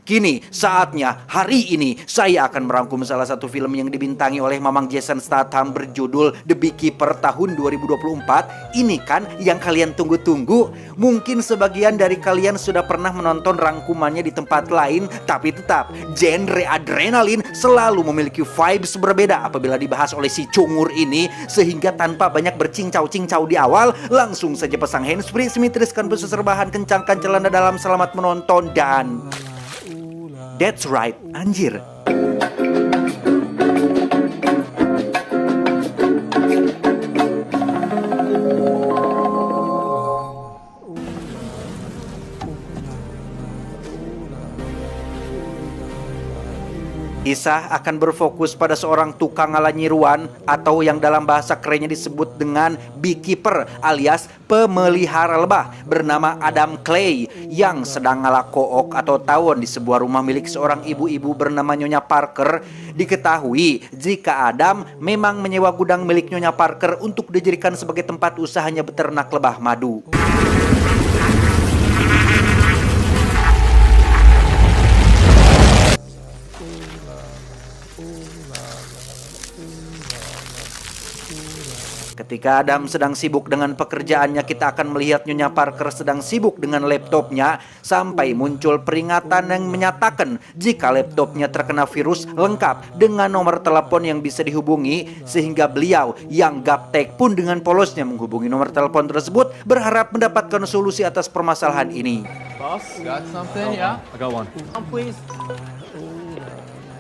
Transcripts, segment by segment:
Kini, saatnya hari ini saya akan merangkum salah satu film yang dibintangi oleh Mamang Jason Statham berjudul The Beekeeper tahun 2024. Ini kan yang kalian tunggu-tunggu. Mungkin sebagian dari kalian sudah pernah menonton rangkumannya di tempat lain, tapi tetap genre adrenalin selalu memiliki vibes berbeda apabila dibahas oleh si cungur ini. Sehingga tanpa banyak bercincau-cincau di awal, langsung saja pasang handsfree, simetriskan busa serbahan, kencangkan celana dalam, selamat menonton dan... That's right, anjir. Kisah akan berfokus pada seorang tukang alanyiruan atau yang dalam bahasa kerennya disebut dengan beekeeper alias pemelihara lebah bernama Adam Clay yang sedang ngalah kook atau tawon di sebuah rumah milik seorang ibu-ibu bernama Nyonya Parker. Diketahui jika Adam memang menyewa gudang milik Nyonya Parker untuk dijadikan sebagai tempat usahanya beternak lebah madu. Ketika Adam sedang sibuk dengan pekerjaannya, kita akan melihat Nyonya Parker sedang sibuk dengan laptopnya sampai muncul peringatan yang menyatakan jika laptopnya terkena virus lengkap dengan nomor telepon yang bisa dihubungi, sehingga beliau yang gaptek pun dengan polosnya menghubungi nomor telepon tersebut berharap mendapatkan solusi atas permasalahan ini. Boss, got something? Yeah? I got one. Please.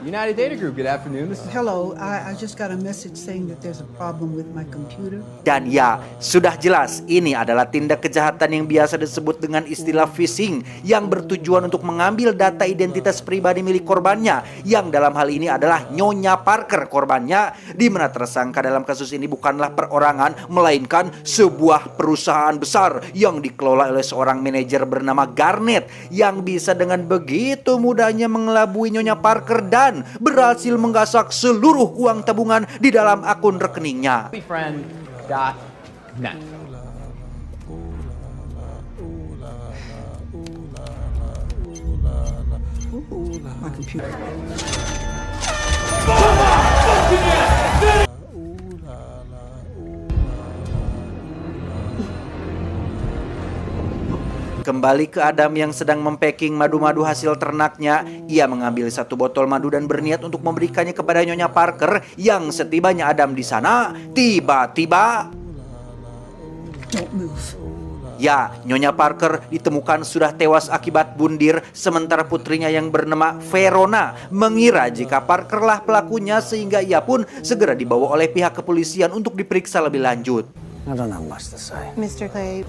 United Data Group, good afternoon. This is... Hello, I just got a message saying that there's a problem with my computer. Dan ya, sudah jelas ini adalah tindak kejahatan yang biasa disebut dengan istilah phishing yang bertujuan untuk mengambil data identitas pribadi milik korbannya, yang dalam hal ini adalah Nyonya Parker korbannya, di mana tersangka dalam kasus ini bukanlah perorangan melainkan sebuah perusahaan besar yang dikelola oleh seorang manajer bernama Garnet yang bisa dengan begitu mudahnya mengelabui Nyonya Parker dan berhasil menggasak seluruh uang tabungan di dalam akun rekeningnya. Friend.net. My computer. Kembali ke Adam yang sedang mempacking madu-madu hasil ternaknya, ia mengambil satu botol madu dan berniat untuk memberikannya kepada Nyonya Parker. Yang setibanya Adam di sana, tiba-tiba Don't move. ya, Nyonya Parker ditemukan sudah tewas akibat bundir, sementara putrinya yang bernama Verona mengira jika Parkerlah pelakunya, sehingga ia pun segera dibawa oleh pihak kepolisian untuk diperiksa lebih lanjut. I don't have much to say. Mr. Clay.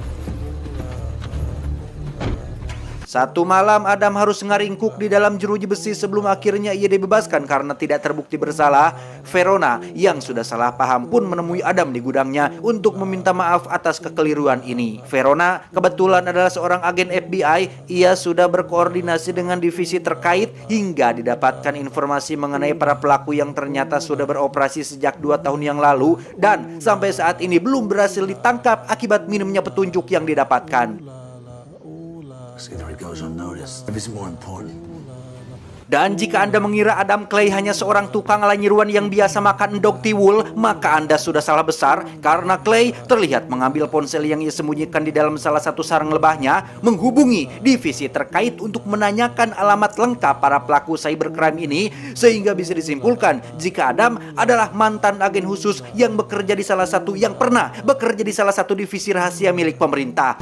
Satu malam Adam harus ngaringkuk di dalam jeruji besi sebelum akhirnya ia dibebaskan karena tidak terbukti bersalah. Verona yang sudah salah paham pun menemui Adam di gudangnya untuk meminta maaf atas kekeliruan ini. Verona kebetulan adalah seorang agen FBI. Ia sudah berkoordinasi dengan divisi terkait hingga didapatkan informasi mengenai para pelaku yang ternyata sudah beroperasi sejak 2 tahun yang lalu dan sampai saat ini belum berhasil ditangkap akibat minimnya petunjuk yang didapatkan. Either it goes unnoticed, if it's more important. Dan jika Anda mengira Adam Clay hanya seorang tukang alanyiruan yang biasa makan endog tiwul, maka Anda sudah salah besar, karena Clay terlihat mengambil ponsel yang ia sembunyikan di dalam salah satu sarang lebahnya, menghubungi divisi terkait untuk menanyakan alamat lengkap para pelaku cybercrime ini, sehingga bisa disimpulkan jika Adam adalah mantan agen khusus yang bekerja di salah satu divisi rahasia milik pemerintah.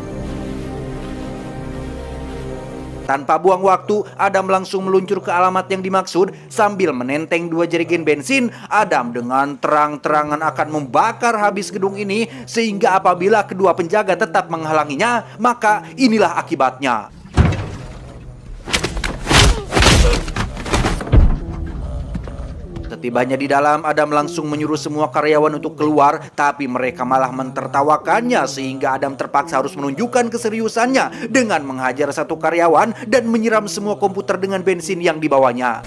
Tanpa buang waktu, Adam langsung meluncur ke alamat yang dimaksud. Sambil menenteng 2 jerigen bensin, Adam dengan terang-terangan akan membakar habis gedung ini, sehingga apabila kedua penjaga tetap menghalanginya, maka inilah akibatnya. Setibanya di dalam, Adam langsung menyuruh semua karyawan untuk keluar, tapi mereka malah mentertawakannya sehingga Adam terpaksa harus menunjukkan keseriusannya dengan menghajar satu karyawan dan menyiram semua komputer dengan bensin yang dibawanya.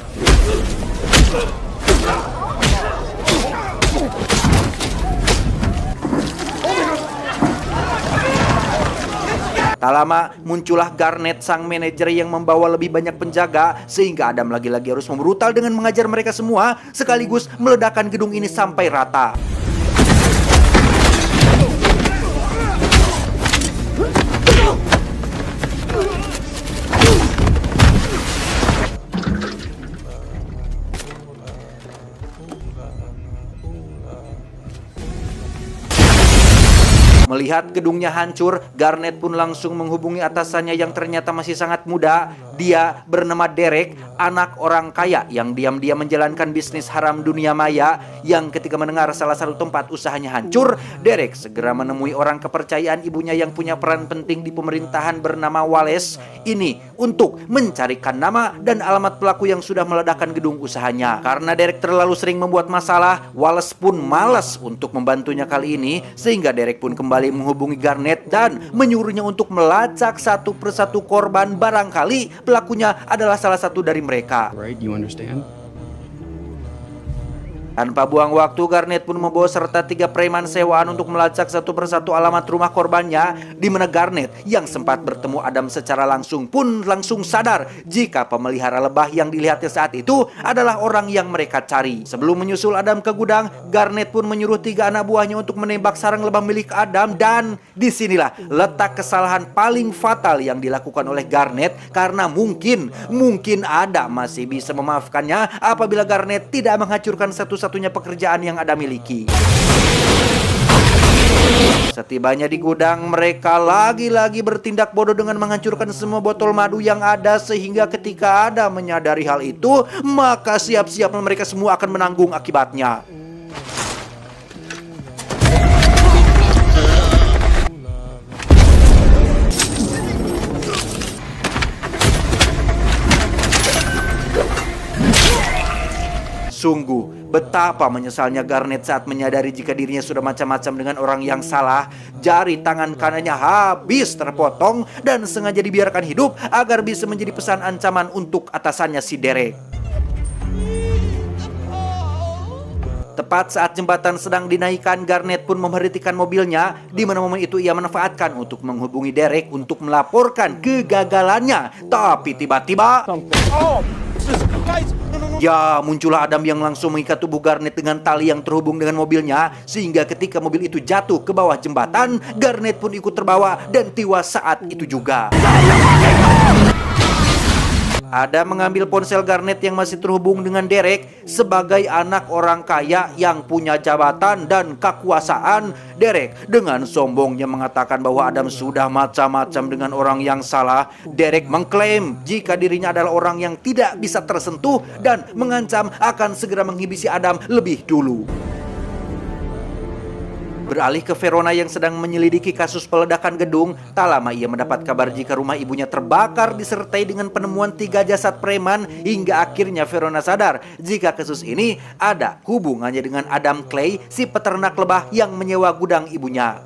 Tak lama muncullah Garnet sang manajer yang membawa lebih banyak penjaga sehingga Adam lagi-lagi harus membrutal dengan mengajar mereka semua sekaligus meledakkan gedung ini sampai rata. Melihat gedungnya hancur, Garnet pun langsung menghubungi atasannya yang ternyata masih sangat muda. Dia bernama Derek, anak orang kaya yang diam-diam menjalankan bisnis haram dunia maya. Yang ketika mendengar salah satu tempat usahanya hancur, Derek segera menemui orang kepercayaan ibunya yang punya peran penting di pemerintahan bernama Wallace ini untuk mencarikan nama dan alamat pelaku yang sudah meledakkan gedung usahanya. Karena Derek terlalu sering membuat masalah, Wallace pun malas untuk membantunya kali ini, sehingga Derek pun kembali menghubungi Garnet dan menyuruhnya untuk melacak satu persatu korban, barangkali pelakunya adalah salah satu dari mereka. Right, you understand? Tanpa buang waktu, Garnet pun membawa serta 3 preman sewaan untuk melacak satu persatu alamat rumah korbannya, di mana Garnet yang sempat bertemu Adam secara langsung pun langsung sadar jika pemelihara lebah yang dilihatnya saat itu adalah orang yang mereka cari. Sebelum menyusul Adam ke gudang, Garnet pun menyuruh 3 anak buahnya untuk menembak sarang lebah milik Adam, dan disinilah letak kesalahan paling fatal yang dilakukan oleh Garnet, karena mungkin Adam masih bisa memaafkannya apabila Garnet tidak menghancurkan satu-satunya pekerjaan yang Adam miliki. Setibanya di gudang, mereka lagi-lagi bertindak bodoh dengan menghancurkan semua botol madu yang ada, sehingga ketika Adam menyadari hal itu, maka siap-siap mereka semua akan menanggung akibatnya. Sungguh, betapa menyesalnya Garnet saat menyadari jika dirinya sudah macam-macam dengan orang yang salah. Jari tangan kanannya habis terpotong dan sengaja dibiarkan hidup agar bisa menjadi pesan ancaman untuk atasannya si Derek. Tepat saat jembatan sedang dinaikkan, Garnet pun memberhentikan mobilnya, di mana momen itu ia manfaatkan untuk menghubungi Derek untuk melaporkan kegagalannya. Tapi tiba-tiba ya, muncullah Adam yang langsung mengikat tubuh Garnet dengan tali yang terhubung dengan mobilnya, sehingga ketika mobil itu jatuh ke bawah jembatan, Garnet pun ikut terbawa dan tewas saat itu juga. Adam mengambil ponsel Garnet yang masih terhubung dengan Derek. Sebagai anak orang kaya yang punya jabatan dan kekuasaan, Derek dengan sombongnya mengatakan bahwa Adam sudah macam-macam dengan orang yang salah. Derek mengklaim jika dirinya adalah orang yang tidak bisa tersentuh dan mengancam akan segera menghibisi Adam lebih dulu. Beralih ke Verona yang sedang menyelidiki kasus peledakan gedung, tak lama ia mendapat kabar jika rumah ibunya terbakar disertai dengan penemuan 3 jasad preman, hingga akhirnya Verona sadar jika kasus ini ada hubungannya dengan Adam Clay, si peternak lebah yang menyewa gudang ibunya.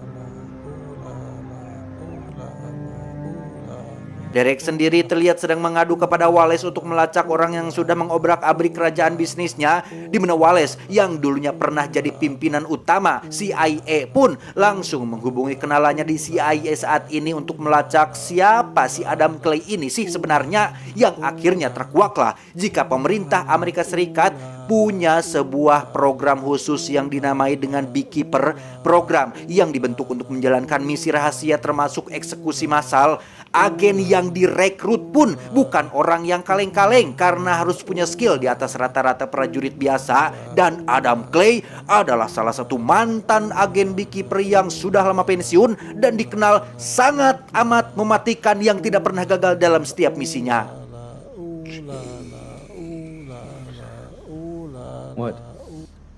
Derek sendiri terlihat sedang mengadu kepada Wallace untuk melacak orang yang sudah mengobrak-abrik kerajaan bisnisnya, di mana Wallace yang dulunya pernah jadi pimpinan utama CIA pun langsung menghubungi kenalannya di CIA saat ini untuk melacak siapa si Adam Clay ini sih sebenarnya, yang akhirnya terkuaklah jika pemerintah Amerika Serikat punya sebuah program khusus yang dinamai dengan Beekeeper, program yang dibentuk untuk menjalankan misi rahasia termasuk eksekusi massal. Agen yang direkrut pun bukan orang yang kaleng-kaleng karena harus punya skill di atas rata-rata prajurit biasa, dan Adam Clay adalah salah satu mantan agen Beekeeper yang sudah lama pensiun dan dikenal sangat amat mematikan yang tidak pernah gagal dalam setiap misinya. What?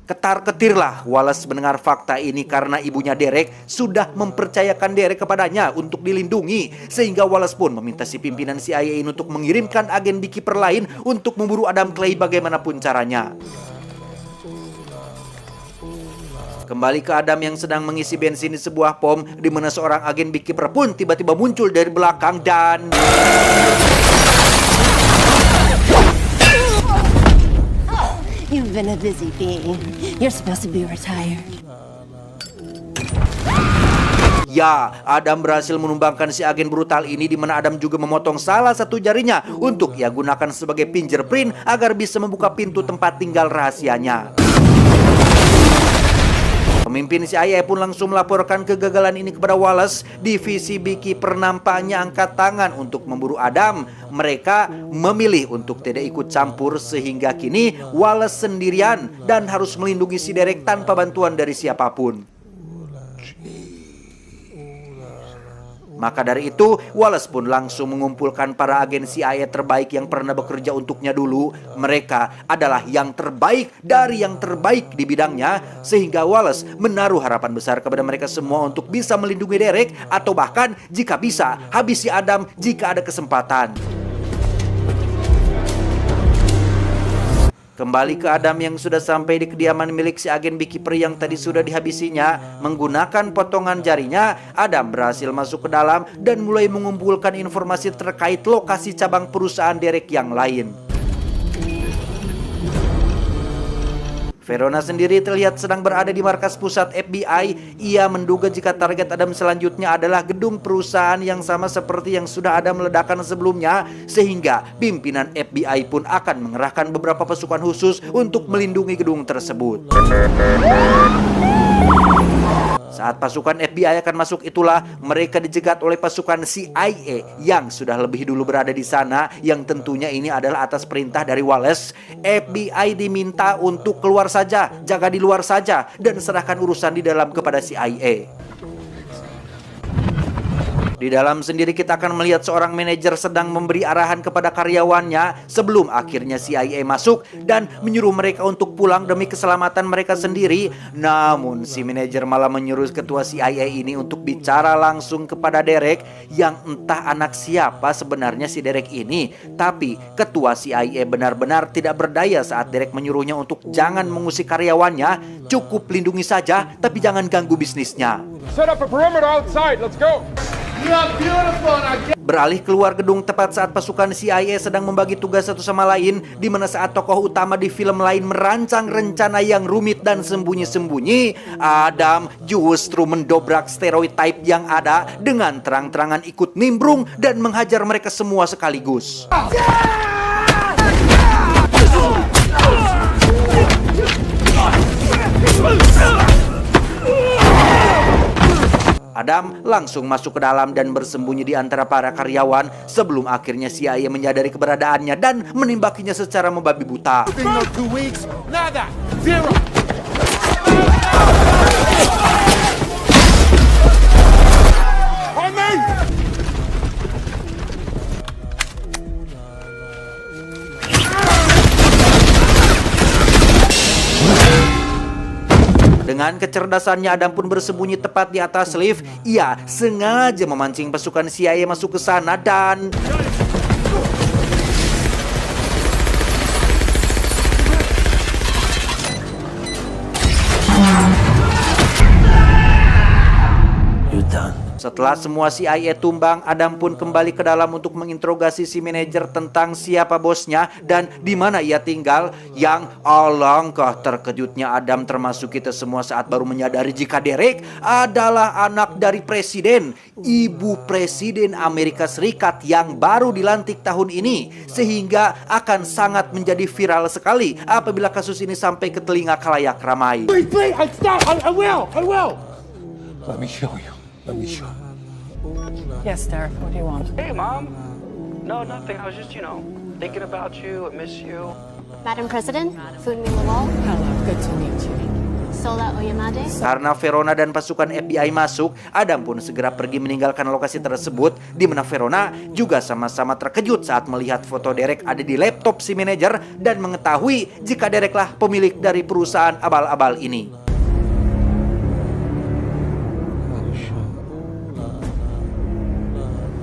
Ketar-ketirlah Wallace mendengar fakta ini karena ibunya Derek sudah mempercayakan Derek kepadanya untuk dilindungi, sehingga Wallace pun meminta si pimpinan CIA ini untuk mengirimkan agen Beekeeper lain untuk memburu Adam Clay bagaimanapun caranya. Kembali ke Adam yang sedang mengisi bensin di sebuah pom, di mana seorang agen Beekeeper pun tiba-tiba muncul dari belakang dan You've been a busy bee. You're supposed to be retired. Ya, Adam berhasil menumbangkan si agen brutal ini, di mana Adam juga memotong salah satu jarinya untuk ia gunakan sebagai fingerprint agar bisa membuka pintu tempat tinggal rahasianya. Pemimpin CIA pun langsung melaporkan kegagalan ini kepada Wallace. Divisi Beekeeper nampaknya angkat tangan untuk memburu Adam. Mereka memilih untuk tidak ikut campur, sehingga kini Wallace sendirian dan harus melindungi si Derek tanpa bantuan dari siapapun. Maka dari itu, Wallace pun langsung mengumpulkan para agen CIA terbaik yang pernah bekerja untuknya dulu. Mereka adalah yang terbaik dari yang terbaik di bidangnya, sehingga Wallace menaruh harapan besar kepada mereka semua untuk bisa melindungi Derek, atau bahkan jika bisa, habisi Adam jika ada kesempatan. Kembali ke Adam yang sudah sampai di kediaman milik si agen Beekeeper yang tadi sudah dihabisinya. Menggunakan potongan jarinya, Adam berhasil masuk ke dalam dan mulai mengumpulkan informasi terkait lokasi cabang perusahaan Derek yang lain. Verona sendiri terlihat sedang berada di markas pusat FBI. Ia menduga jika target Adam selanjutnya adalah gedung perusahaan yang sama seperti yang sudah Adam ledakan sebelumnya, sehingga pimpinan FBI pun akan mengerahkan beberapa pasukan khusus untuk melindungi gedung tersebut. Saat pasukan FBI akan masuk, itulah mereka dijegat oleh pasukan CIA yang sudah lebih dulu berada di sana, yang tentunya ini adalah atas perintah dari Wallace. FBI diminta untuk keluar saja, jaga di luar saja, dan serahkan urusan di dalam kepada CIA. Di dalam sendiri kita akan melihat seorang manajer sedang memberi arahan kepada karyawannya sebelum akhirnya CIA masuk dan menyuruh mereka untuk pulang demi keselamatan mereka sendiri. Namun si manajer malah menyuruh ketua CIA ini untuk bicara langsung kepada Derek, yang entah anak siapa sebenarnya si Derek ini. Tapi ketua CIA benar-benar tidak berdaya saat Derek menyuruhnya untuk jangan mengusik karyawannya, cukup lindungi saja tapi jangan ganggu bisnisnya. Set up a perimeter outside. Let's go. Beralih keluar gedung tepat saat pasukan CIA sedang membagi tugas satu sama lain, di mana saat tokoh utama di film lain merancang rencana yang rumit dan sembunyi-sembunyi, Adam justru mendobrak stereotip yang ada dengan terang-terangan ikut nimbrung dan menghajar mereka semua sekaligus. Adam langsung masuk ke dalam dan bersembunyi di antara para karyawan sebelum akhirnya CIA menyadari keberadaannya dan menimbakinya secara membabi buta. Dengan kecerdasannya, Adam pun bersembunyi tepat di atas lift. Ia sengaja memancing pasukan CIA masuk ke sana dan... You're done. Setelah semua CIA tumbang, Adam pun kembali ke dalam untuk menginterogasi si manajer tentang siapa bosnya dan di mana ia tinggal. Yang alangkah terkejutnya Adam termasuk kita semua saat baru menyadari jika Derek adalah anak dari presiden, ibu presiden Amerika Serikat yang baru dilantik tahun ini, sehingga akan sangat menjadi viral sekali apabila kasus ini sampai ke telinga khalayak ramai. Please, stop. I will. Let me show you. Let me show you. Yes, Derek, what do you want? Hey, Mom. No, nothing. I was just, thinking about you. I miss you. Madam President, Funmi Lawal, Hello, good to meet you. Sola Oyamade. Karena Verona dan pasukan FBI masuk, Adam pun segera pergi meninggalkan lokasi tersebut, di mana Verona juga sama-sama terkejut saat melihat foto Derek ada di laptop si manajer dan mengetahui jika Dereklah pemilik dari perusahaan abal-abal ini.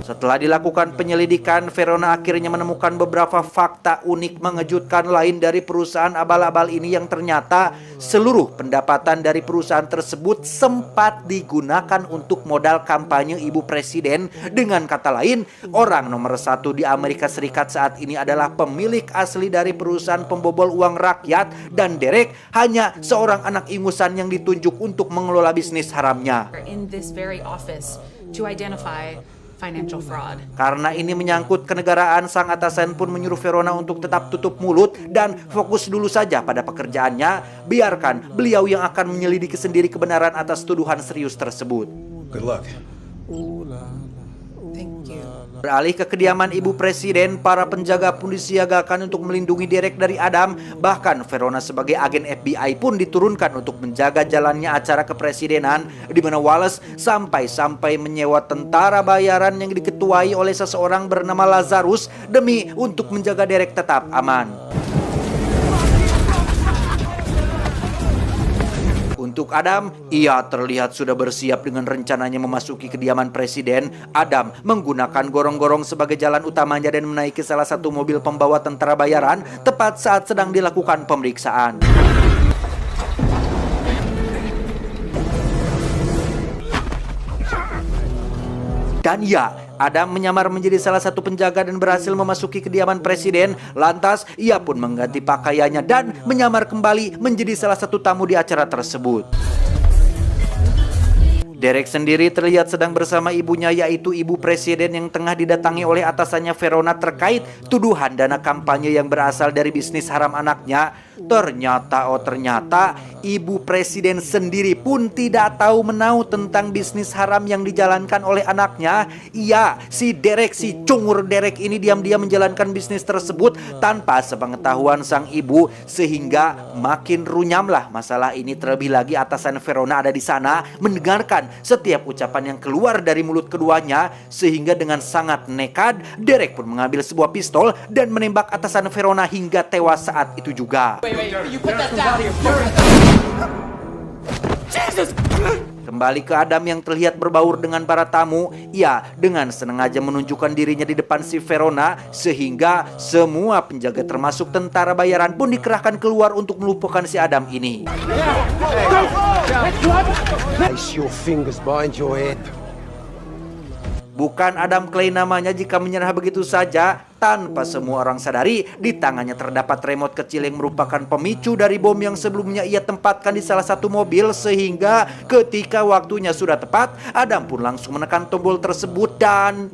Setelah Setelah dilakukan penyelidikan, Verona akhirnya menemukan beberapa fakta unik mengejutkan lain dari perusahaan abal-abal ini yang ternyata seluruh pendapatan dari perusahaan tersebut sempat digunakan untuk modal kampanye ibu presiden. Dengan kata lain, orang nomor 1 di Amerika Serikat saat ini adalah pemilik asli dari perusahaan pembobol uang rakyat, dan Derek hanya seorang anak ingusan yang ditunjuk untuk mengelola bisnis haramnya. In this very office to identify financial fraud. Karena ini menyangkut kenegaraan, sang atasan pun menyuruh Verona untuk tetap tutup mulut dan fokus dulu saja pada pekerjaannya. Biarkan beliau yang akan menyelidiki sendiri kebenaran atas tuduhan serius tersebut. Good luck. Thank you. Beralih ke kediaman ibu presiden, para penjaga pun disiagakan untuk melindungi Derek dari Adam. Bahkan Verona sebagai agen FBI pun diturunkan untuk menjaga jalannya acara kepresidenan, di mana Wallace sampai-sampai menyewa tentara bayaran yang diketuai oleh seseorang bernama Lazarus demi untuk menjaga Derek tetap aman. Untuk Adam, ia terlihat sudah bersiap dengan rencananya memasuki kediaman presiden. Adam menggunakan gorong-gorong sebagai jalan utamanya dan menaiki salah satu mobil pembawa tentara bayaran tepat saat sedang dilakukan pemeriksaan. Dan ya, Adam menyamar menjadi salah satu penjaga dan berhasil memasuki kediaman presiden. Lantas, ia pun mengganti pakaiannya dan menyamar kembali menjadi salah satu tamu di acara tersebut. Derek sendiri terlihat sedang bersama ibunya, yaitu ibu presiden yang tengah didatangi oleh atasannya Verona terkait tuduhan dana kampanye yang berasal dari bisnis haram anaknya. Ternyata ibu presiden sendiri pun tidak tahu menau tentang bisnis haram yang dijalankan oleh anaknya. Iya, si Derek, si cungur Derek ini diam-diam menjalankan bisnis tersebut tanpa sepengetahuan sang ibu, sehingga makin runyamlah masalah ini. Terlebih lagi atasan Verona ada di sana mendengarkan setiap ucapan yang keluar dari mulut keduanya, sehingga dengan sangat nekat Derek pun mengambil sebuah pistol dan menembak atasan Verona hingga tewas saat itu juga. Kembali ke Adam yang terlihat berbaur dengan para tamu. Ia dengan sengaja menunjukkan dirinya di depan si Verona, sehingga semua penjaga termasuk tentara bayaran pun dikerahkan keluar untuk melumpuhkan si Adam ini. Place your fingers behind your head. Bukan Adam Clay namanya jika menyerah begitu saja. Tanpa semua orang sadari, di tangannya terdapat remote kecil yang merupakan pemicu dari bom yang sebelumnya ia tempatkan di salah satu mobil. Sehingga ketika waktunya sudah tepat, Adam pun langsung menekan tombol tersebut dan...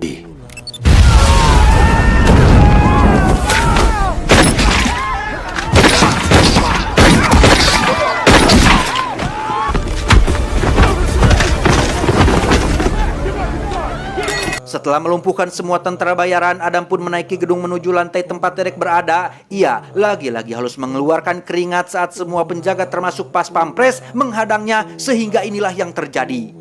Setelah melumpuhkan semua tentara bayaran, Adam pun menaiki gedung menuju lantai tempat Derek berada. Ia lagi-lagi harus mengeluarkan keringat saat semua penjaga termasuk pas pampres menghadangnya, sehingga inilah yang terjadi.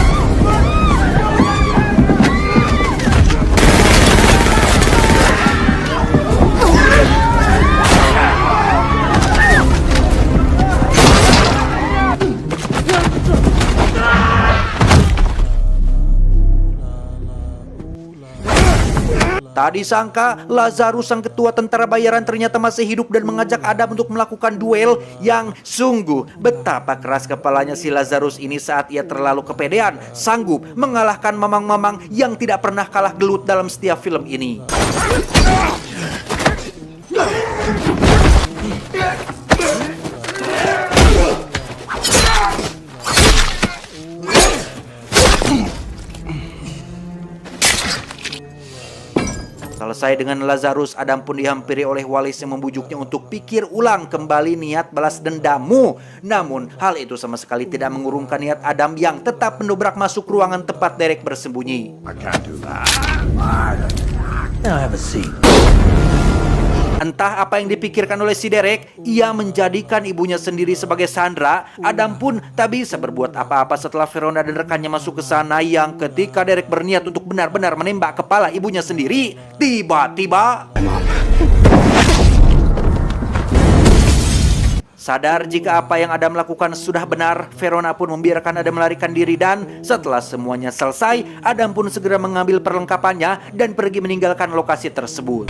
Tak disangka, Lazarus sang ketua tentara bayaran ternyata masih hidup dan mengajak Adam untuk melakukan duel. Yang sungguh betapa keras kepalanya si Lazarus ini saat ia terlalu kepedean sanggup mengalahkan mamang-mamang yang tidak pernah kalah gelut dalam setiap film ini. Selesai dengan Lazarus, Adam pun dihampiri oleh Wallace yang membujuknya untuk pikir ulang kembali niat balas dendammu. Namun hal itu sama sekali tidak mengurungkan niat Adam yang tetap mendobrak masuk ruangan tempat Derek bersembunyi. I can't do that. Now have a seat. Entah apa yang dipikirkan oleh si Derek, ia menjadikan ibunya sendiri sebagai sandera. Adam pun tak bisa berbuat apa-apa setelah Verona dan rekannya masuk ke sana. Yang ketika Derek berniat untuk benar-benar menembak kepala ibunya sendiri, tiba-tiba Sadar jika apa yang Adam lakukan sudah benar, Verona pun membiarkan Adam melarikan diri dan setelah semuanya selesai, Adam pun segera mengambil perlengkapannya dan pergi meninggalkan lokasi tersebut.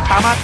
Tamat.